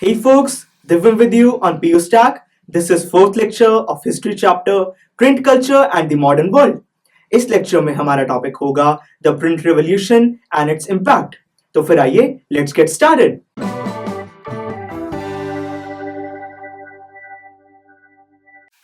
Hey folks, Divin with you on PU Stack. This is fourth lecture of history chapter Print Culture and the Modern World. इस lecture में हमारा topic होगा the print revolution and its impact. तो फिर आइए let's get started.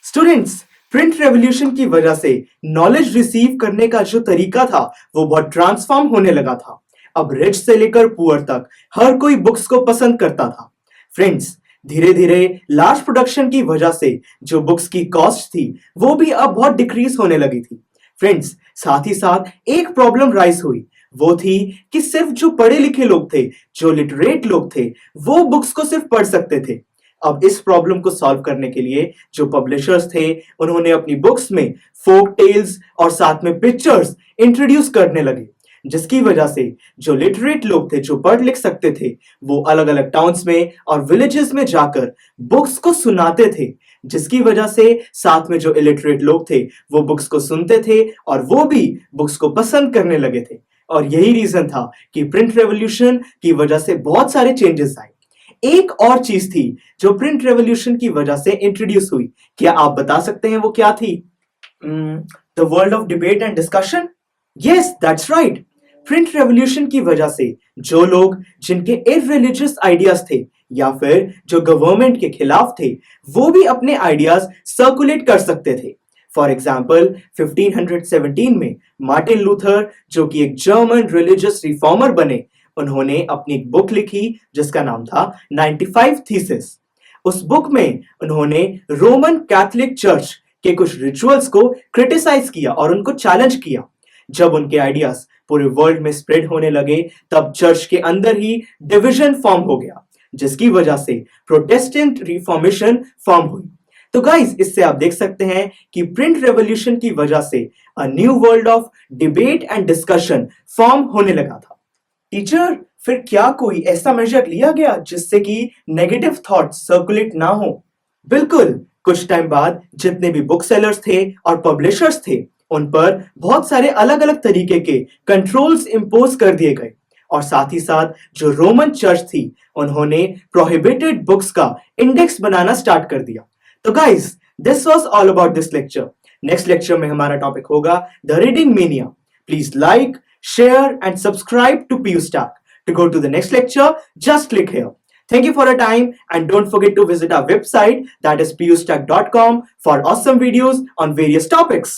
Students, print revolution की वजह से नॉलेज रिसीव करने का जो तरीका था वो बहुत ट्रांसफॉर्म होने लगा था. अब रिच से लेकर पुअर तक हर कोई बुक्स को पसंद करता था. फ्रेंड्स, धीरे धीरे लार्ज प्रोडक्शन की वजह से जो बुक्स की कॉस्ट थी वो भी अब बहुत डिक्रीज होने लगी थी. फ्रेंड्स, साथ ही साथ एक प्रॉब्लम राइज हुई. वो थी कि सिर्फ जो पढ़े लिखे लोग थे, जो लिटरेट लोग थे, वो बुक्स को सिर्फ पढ़ सकते थे. अब इस प्रॉब्लम को सॉल्व करने के लिए जो पब्लिशर्स थे उन्होंने अपनी बुक्स में फोक टेल्स और साथ में पिक्चर्स इंट्रोड्यूस करने लगे, जिसकी वजह से जो लिटरेट लोग थे, जो पढ़ लिख सकते थे, वो अलग अलग टाउन्स में और विलेजेस में जाकर बुक्स को सुनाते थे, जिसकी वजह से साथ में जो इलिटरेट लोग थे वो बुक्स को सुनते थे और वो भी बुक्स को पसंद करने लगे थे. और यही रीजन था कि प्रिंट रेवोल्यूशन की वजह से बहुत सारे चेंजेस आए. एक और चीज थी जो प्रिंट रेवोल्यूशन की वजह से इंट्रोड्यूस हुई. क्या आप बता सकते हैं वो क्या थी? The world of debate and discussion. Yes, that's right. Print revolution की वजह से जो लोग जिनके इररिलीजियस आइडियाज थे या फिर जो गवर्नमेंट के खिलाफ थे वो भी अपने आइडियाज सर्कुलेट कर सकते थे. फॉर एग्जाम्पल 1517 में मार्टिन लूथर, जो कि एक जर्मन रिलीजियस रिफॉर्मर बने, उन्होंने अपनी एक बुक लिखी जिसका नाम था 95 थीसिस. उस बुक में उन्होंने रोमन कैथोलिक चर्च के कुछ रिचुअल्स को क्रिटिसाइज किया और उनको चैलेंज किया. जब उनके आइडियाज पूरे वर्ल्ड में स्प्रेड होने लगे तब चर्च के अंदर ही डिवीजन फॉर्म हो गया, जिसकी वजह से प्रोटेस्टेंट रिफॉर्मेशन फॉर्म हुई. तो गाइस, इससे आप देख सकते हैं कि प्रिंट रेवोल्यूशन की वजह से a new world of debate and discussion form होने लगा था. टीचर, फिर क्या कोई ऐसा मेजर लिया गया जिससे कि नेगेटिव थॉट्स सर्कुलेट ना हो? बिल्कुल. कुछ टाइम बाद जितने भी बुक सेलर्स थे और पब्लिशर्स थे उन पर बहुत सारे अलग अलग तरीके के कंट्रोल्स इंपोज कर दिए गए. और साथ ही साथ जो रोमन चर्च थी उन्होंने प्रोहिबिटेड बुक्स का इंडेक्स बनाना स्टार्ट कर दिया. तो guys, this was all about this lecture. Next lecture में हमारा टॉपिक होगा the reading mania. Please like, share and subscribe to PU Stack. To go to the next lecture, just click here. Thank you for your time and don't forget to visit our website, that is pustack.com, for awesome videos on various topics.